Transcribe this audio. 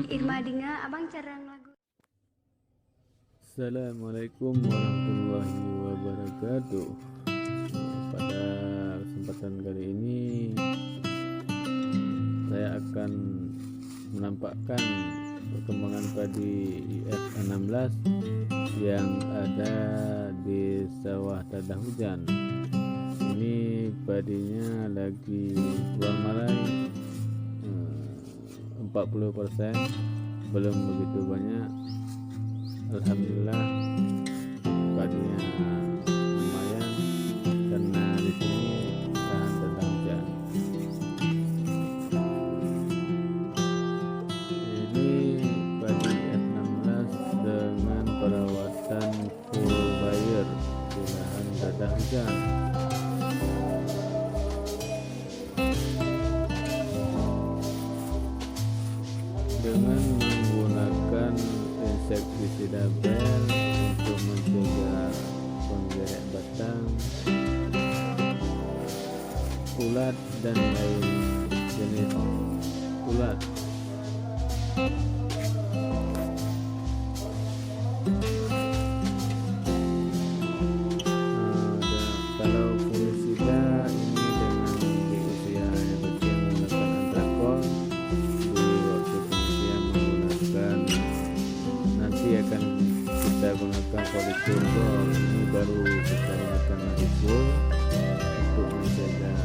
Irma Dinga, abang cara lagu. Assalamualaikum warahmatullahi wabarakatuh. Pada kesempatan kali ini saya akan menampakkan perkembangan padi IF16 yang ada di sawah tada hujan. Ini padinya lagi keluar marai 40%, belum begitu banyak. Alhamdulillah padinya lumayan karena di sini tahan tentang hujan. Ini padi F16 dengan perawatan full buyer di lahan tada hujan. Dengan menggunakan insektisida bel untuk mencegah penggerek batang, ulat dan lain jenis ulat. Kalau fungisida ini dengan di usia yang kecil menggunakan antrakol, di waktu pengisian menggunakan, nanti akan kita gunakan polikurdol. Ini baru kita gunakan full untuk mencegah